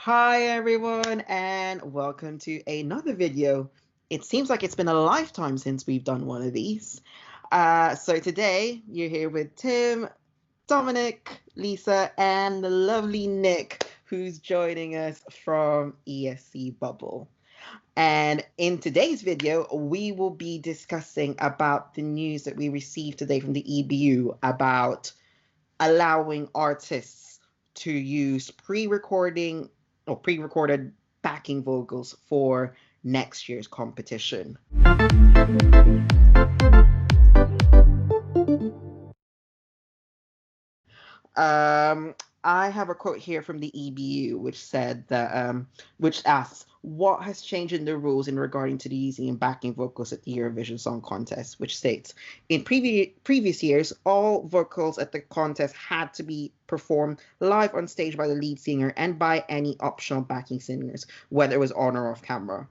Hi everyone and welcome to another video. It seems like it's been a lifetime since we've done one of these. So today you're here with Tim, Dominic, Lisa, and the lovely Nick, who's joining us from ESC Bubble. And in today's video, we will be discussing about the news that we received today from the EBU about allowing artists to use pre-recorded backing vocals for next year's competition. I have a quote here from the EBU, which said that, which asks, "What has changed in the rules in regarding to the using and backing vocals at the Eurovision Song Contest?" Which states, "In previous years, all vocals at the contest had to be performed live on stage by the lead singer and by any optional backing singers, whether it was on or off camera.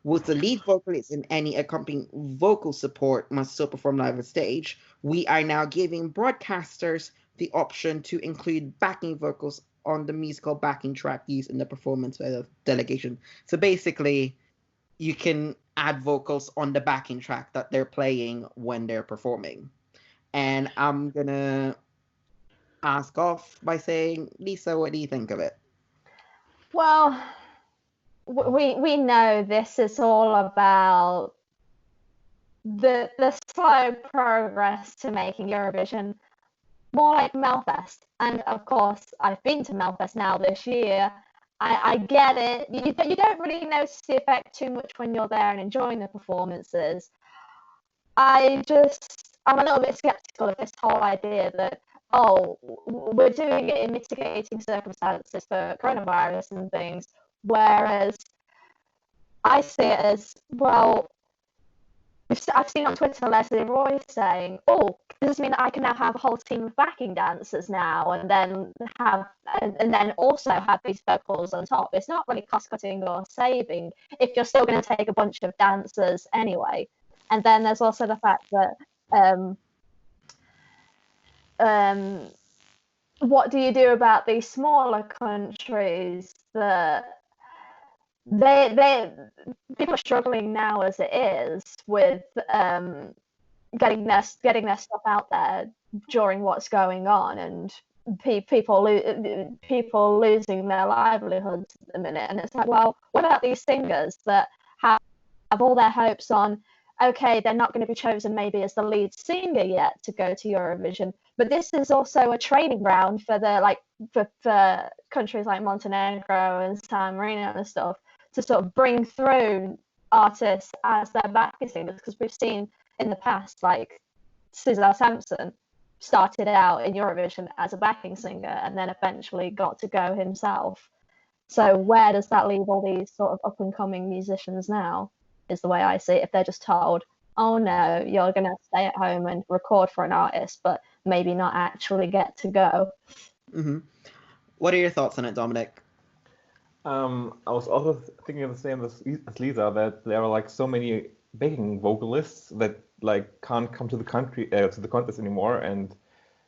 With the lead vocalist and any accompanying vocal support must still perform live on stage, we are now giving broadcasters the option to include backing vocals on the musical backing track used in the performance by the delegation." So basically, you can add vocals on the backing track that they're playing when they're performing. And I'm gonna ask off by saying, Lisa, what do you think of it? Well, we know this is all about the slow progress to making Eurovision more like Melfest. And of course, I've been to Melfest now this year. I get it. You don't really notice the effect too much when you're there and enjoying the performances. I'm a little bit skeptical of this whole idea that, oh, we're doing it in mitigating circumstances for coronavirus and things, whereas I see it as, well, I've seen on Twitter Leslie Roy saying, "Oh, does this mean that I can now have a whole team of backing dancers now, and then also have these vocals on top?" It's not really cost cutting or saving if you're still going to take a bunch of dancers anyway. And then there's also the fact that what do you do about these smaller countries that people are struggling now as it is with getting their stuff out there during what's going on, and people losing their livelihoods at the minute. And it's like, well, what about these singers that have all their hopes on, okay, they're not going to be chosen maybe as the lead singer yet to go to Eurovision, but this is also a training ground for for countries like Montenegro and San Marino and stuff to sort of bring through artists as their backing singers, because we've seen in the past, like Cesar Sampson started out in Eurovision as a backing singer and then eventually got to go himself. So where does that leave all these sort of up and coming musicians now, is the way I see it, if they're just told, oh no, you're going to stay at home and record for an artist, but maybe not actually get to go. Mm-hmm. What are your thoughts on it, Dominic? I was also thinking the same as Lisa, that there are like so many backing vocalists that like can't come to the contest anymore, and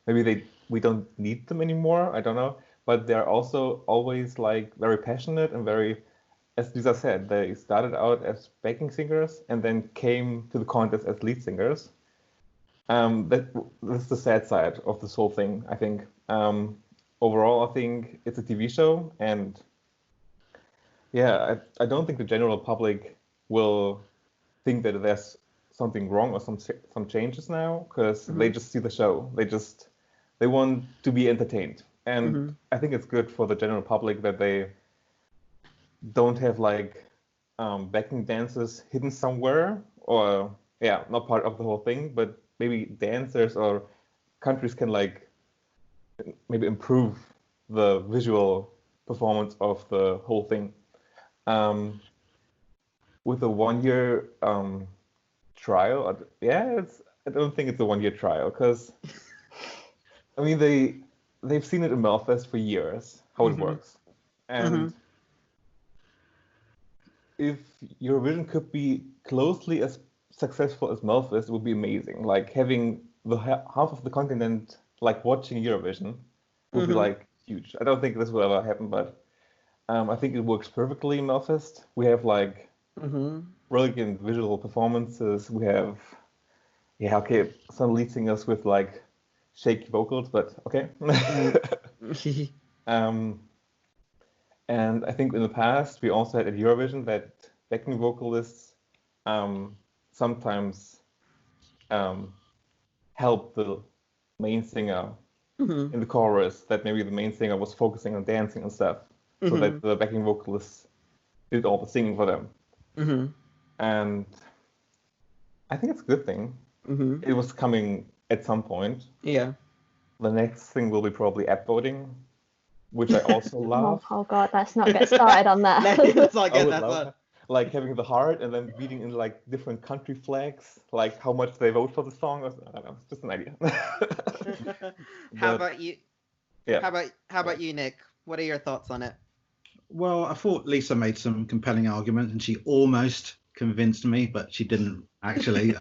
maybe we don't need them anymore. I don't know, but they're also always like very passionate and very, as Lisa said, they started out as backing singers and then came to the contest as lead singers. That's the sad side of this whole thing, I think. Overall, I think it's a TV show, and yeah, I don't think the general public will think that there's something wrong or some changes now, because they just see the show. They want to be entertained, and I think it's good for the general public that they don't have like backing dancers hidden somewhere, or yeah, not part of the whole thing, but maybe dancers or countries can like maybe improve the visual performance of the whole thing. With a 1 year trial, yeah, I don't think it's a 1 year trial, because I mean they've seen it in Melfest for years how it works, and if Eurovision could be closely as successful as Melfest, it would be amazing. Like having the half of the continent like watching Eurovision would be like huge. I don't think this will ever happen, but I think it works perfectly in Melfest. We have like brilliant visual performances. We have, some lead singers with like shaky vocals, but okay. And I think in the past we also had at Eurovision that backing vocalists sometimes help the main singer in the chorus, that maybe the main singer was focusing on dancing and stuff, so that the backing vocalists did all the singing for them. And I think it's a good thing. It was coming at some point. Yeah. The next thing will be probably app voting, which I also love. Oh God, let's not get started on that. Let's not get that. Like having the heart and then beating in like different country flags, like how much they vote for the song. I don't know, it's just an idea. How about you? Yeah. How about you, Nick? What are your thoughts on it? Well, I thought Lisa made some compelling arguments, and she almost convinced me, but she didn't actually.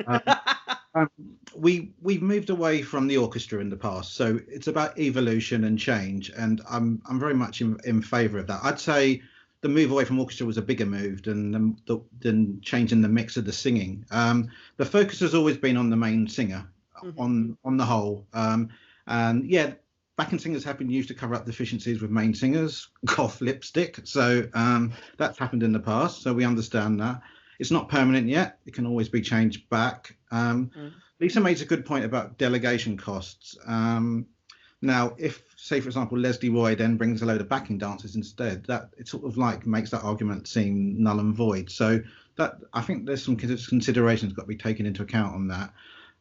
We've moved away from the orchestra in the past, so it's about evolution and change, and I'm very much in favour of that. I'd say the move away from orchestra was a bigger move than changing the mix of the singing. The focus has always been on the main singer, on the whole, and yeah, backing singers have been used to cover up deficiencies with main singers, cough lipstick. So that's happened in the past, so we understand that. It's not permanent yet. It can always be changed back. Lisa makes a good point about delegation costs. Now, if, say, for example, Leslie Roy then brings a load of backing dancers instead, that it sort of like makes that argument seem null and void. So that I think there's some considerations got to be taken into account on that.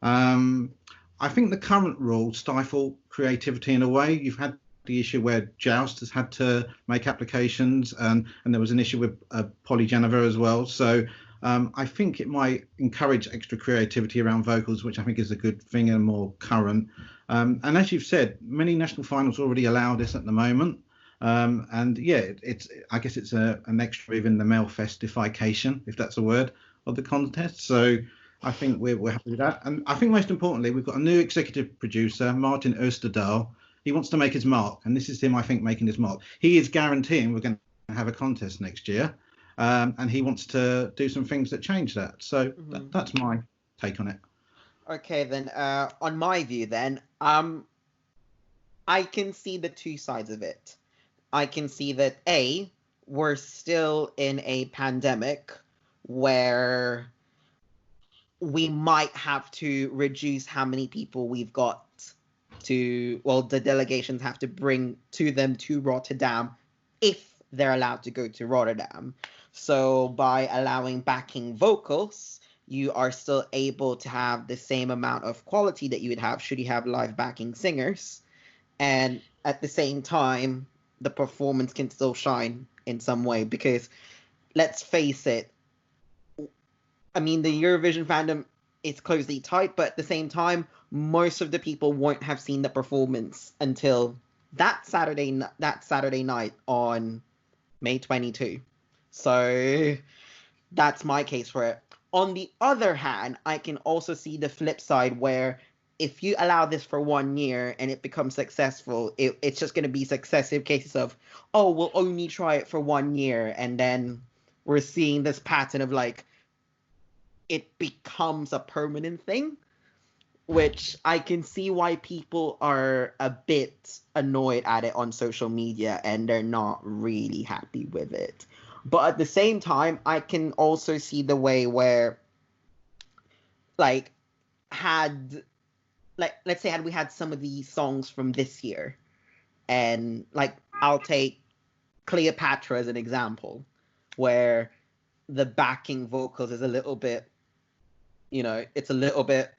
I think the current rules stifle creativity in a way. You've had the issue where Joust has had to make applications, and there was an issue with Polly Jennifer as well. So I think it might encourage extra creativity around vocals, which I think is a good thing and more current. And as you've said, many national finals already allow this at the moment. And yeah, I guess it's an extra in the Melfestification, if that's a word, of the contest. So I think we're happy with that. And I think most importantly, we've got a new executive producer, Martin Osterdahl. He wants to make his mark, and this is him, I think, making his mark. He is guaranteeing we're going to have a contest next year, and he wants to do some things that change that. So that's my take on it. Okay, then on my view, then I can see the two sides of it. I can see that we're still in a pandemic where we might have to reduce how many people we've got the delegations have to bring to them to Rotterdam if they're allowed to go to Rotterdam. So by allowing backing vocals, you are still able to have the same amount of quality that you would have should you have live backing singers. And at the same time, the performance can still shine in some way, because let's face it, I mean, the Eurovision fandom is closely tight, but at the same time, most of the people won't have seen the performance until that Saturday night on May 22. So that's my case for it. On the other hand, I can also see the flip side where if you allow this for 1 year and it becomes successful, it's just going to be successive cases of, oh, we'll only try it for 1 year. And then we're seeing this pattern of like, it becomes a permanent thing, which I can see why people are a bit annoyed at it on social media and they're not really happy with it. But at the same time, I can also see the way where, let's say had we had some of these songs from this year, and like I'll take Cleopatra as an example, where the backing vocals is a little bit, it's a little bit,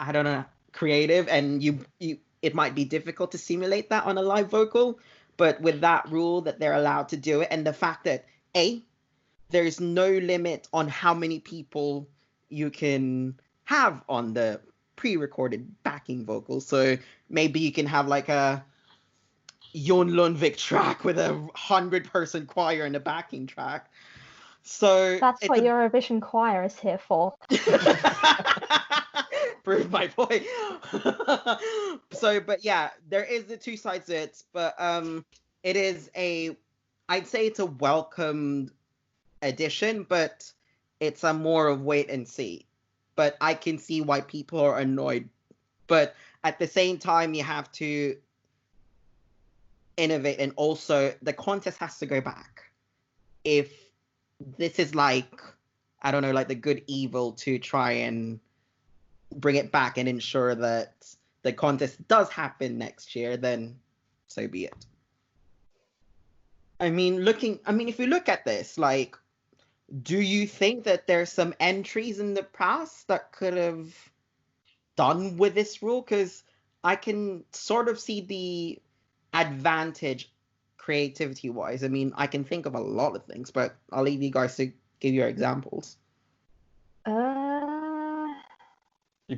I don't know, creative, and it might be difficult to simulate that on a live vocal. But with that rule that they're allowed to do it, and the fact that there's no limit on how many people you can have on the pre-recorded backing vocals. So maybe you can have like a Jon Lundvik track with a 100-person choir in the backing track. So that's what Eurovision choir is here for. Prove my point. So, but yeah, there is the two sides to it. But it is I'd say it's a welcomed addition, but it's a more of wait and see. But I can see why people are annoyed. But at the same time, you have to innovate, and also the contest has to go back. If this is like, I don't know, like the good evil to try and bring it back and ensure that the contest does happen next year, then so be it. I mean, if you look at this, like, do you think that there's some entries in the past that could have done with this rule? Because I can sort of see the advantage creativity wise. I mean, I can think of a lot of things, but I'll leave you guys to give your examples. You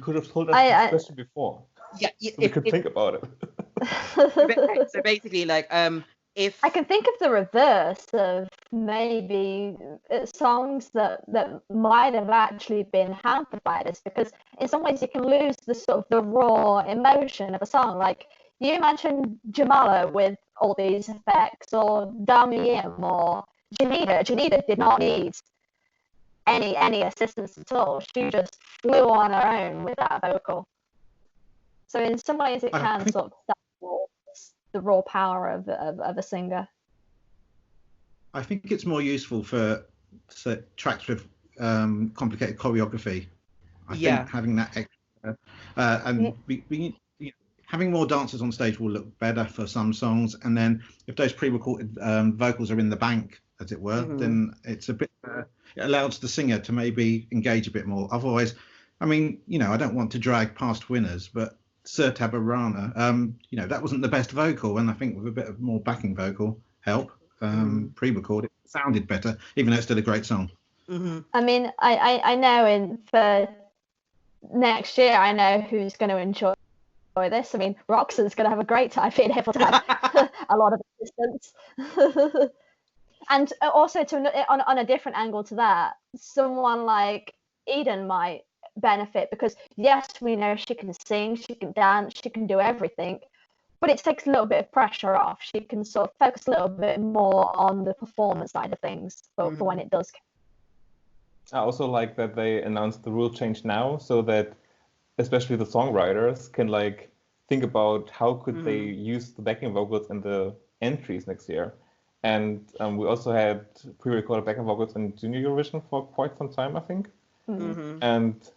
could have told us this question before. Yeah, so we could think about it. So basically, like, if I can think of the reverse of maybe songs that might have actually been hampered by this, because in some ways you can lose the sort of the raw emotion of a song. Like you imagine Jamala with all these effects, or Damian or Janita. Janita did not need any assistance at all. She just flew on her own with that vocal. So in some ways it can sort of sample the raw power of a singer. I think it's more useful for tracks with complicated choreography. I think having that extra having more dancers on stage will look better for some songs. And then if those pre-recorded vocals are in the bank, as it were, then it's a bit it allows the singer to maybe engage a bit more. Otherwise, I mean, I don't want to drag past winners, but Sertab Rana, that wasn't the best vocal, and I think with a bit of more backing vocal help, pre-recorded, it sounded better, even though it's still a great song. I mean, I know for next year, I know who's going to enjoy this. I mean, Roxanne's going to have a great time being able to have a lot of assistance. And also, on a different angle to that, someone like Eden might benefit, because yes, we know she can sing, she can dance, she can do everything, but it takes a little bit of pressure off. She can sort of focus a little bit more on the performance side of things for when it does. I also like that they announced the rule change now, so that especially the songwriters can like think about how could they use the backing vocals in the entries next year. And we also had pre-recorded backing vocals in Junior Eurovision for quite some time, I think. And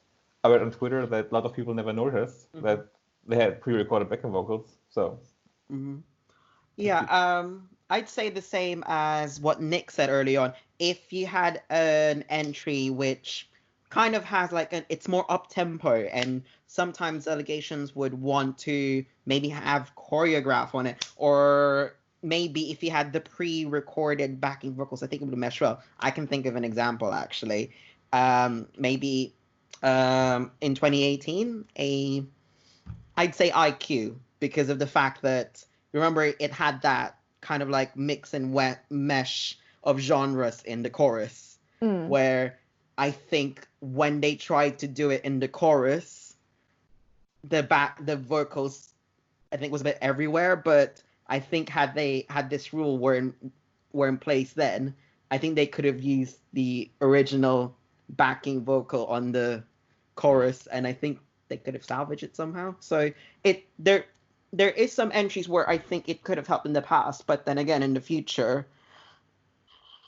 I read on Twitter that a lot of people never noticed that they had pre-recorded backing vocals. So I'd say the same as what Nick said early on. If you had an entry which kind of has like it's more up tempo, and sometimes delegations would want to maybe have choreograph on it, or maybe if you had the pre-recorded backing vocals, I think it would mesh well. I can think of an example actually. Maybe in 2018, I'd say IQ, because of the fact that, remember, it had that kind of like mix and mesh of genres in the chorus, where I think when they tried to do it in the chorus, the vocals, I think, was a bit everywhere. But I think had this rule were in place then, I think they could have used the original backing vocal on the chorus, and I think they could have salvaged it somehow. So there is some entries where I think it could have helped in the past, but then again, in the future,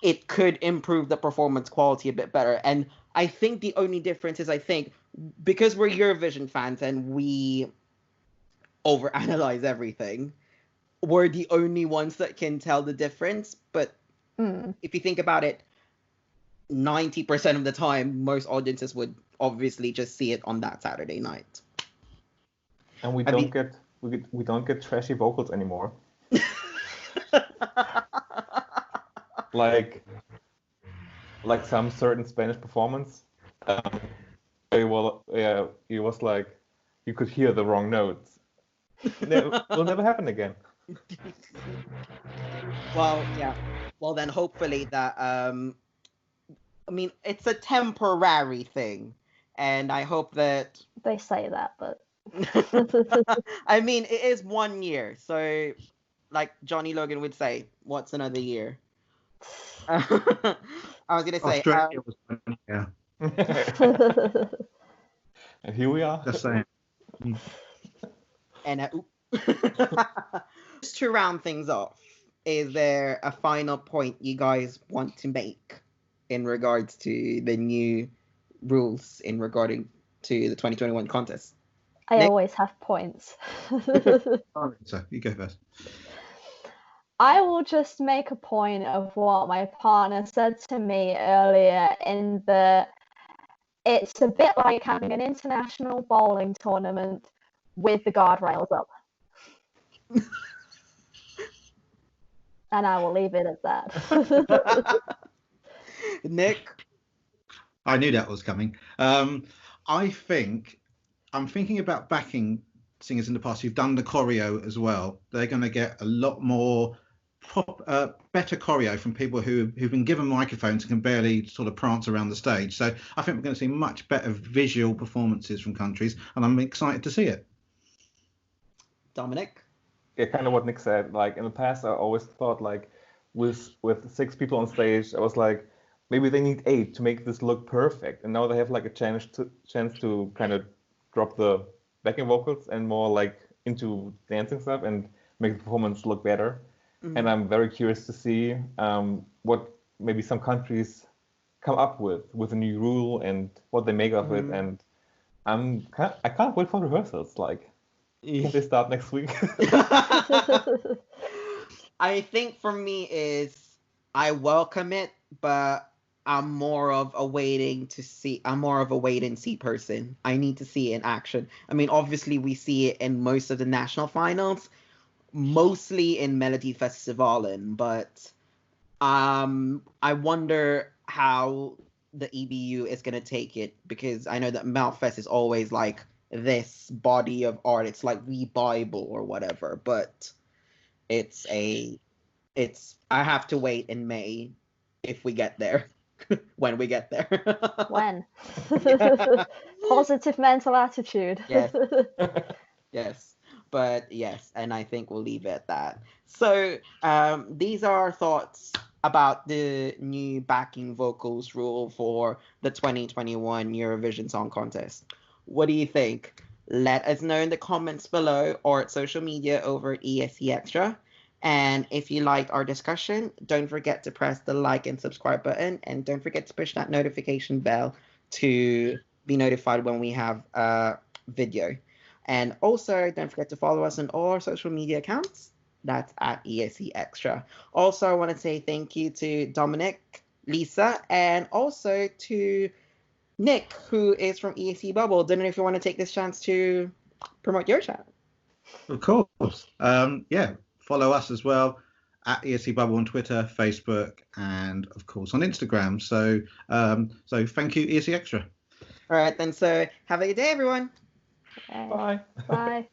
it could improve the performance quality a bit better. And I think the only difference is, I think, because we're Eurovision fans and we overanalyze everything, we're the only ones that can tell the difference. But if you think about it, 90% of the time, most audiences would obviously just see it on that Saturday night. And we don't get trashy vocals anymore. like some certain Spanish performance. It was like you could hear the wrong notes. It will never happen again. Well, yeah. Well, then hopefully that. I mean, it's a temporary thing, and I hope that. They say that, but. I mean, it is 1 year, so like Johnny Logan would say, what's another year? I was gonna say Australia was funny, yeah. And here we are. Just saying. and just to round things off, is there a final point you guys want to make in regards to the new rules in regarding to the 2021 contest? I Nick? always have points. So you go first. I will just make a point of what my partner said to me earlier, in that it's a bit like having an international bowling tournament with the guardrails up. And I will leave it at that. Nick? I knew that was coming. I'm thinking about backing singers in the past who've done the choreo as well. They're going to get a lot more better choreo from people who've been given microphones and can barely sort of prance around the stage. So I think we're going to see much better visual performances from countries, and I'm excited to see it. Dominic? Yeah, kind of what Nick said. Like in the past, I always thought like with 6 people on stage, I was like, maybe they need 8 to make this look perfect. And now they have like a chance to kind of drop the backing vocals and more like into dancing stuff and make the performance look better. Mm-hmm. And I'm very curious to see what maybe some countries come up with a new rule and what they make of it. And I can't wait for rehearsals. Like, can they start next week? I think for me is I welcome it, but I'm more of a wait and see person. I need to see it in action. I mean, obviously we see it in most of the national finals, mostly in Melodifestivalen, but I wonder how the EBU is going to take it, because I know that Melfest is always like this body of art. It's like the Bible or whatever, but I have to wait in May if we get there. When we get there. When? Positive mental attitude. Yes. Yes. But yes, and I think we'll leave it at that. So these are our thoughts about the new backing vocals rule for the 2021 Eurovision Song Contest. What do you think? Let us know in the comments below or at social media over at ESC Extra. And if you liked our discussion, don't forget to press the like and subscribe button. And don't forget to push that notification bell to be notified when we have a video. And also, don't forget to follow us on all our social media accounts. That's at ESC Extra. Also, I want to say thank you to Dominic, Lisa, and also to Nick, who is from ESC Bubble. Don't know if you want to take this chance to promote your channel. Of course. Yeah. Follow us as well at ESC Bubble on Twitter, Facebook, and of course on Instagram. So thank you, ESC Extra. All right, then. So have a good day, everyone. Bye. Bye.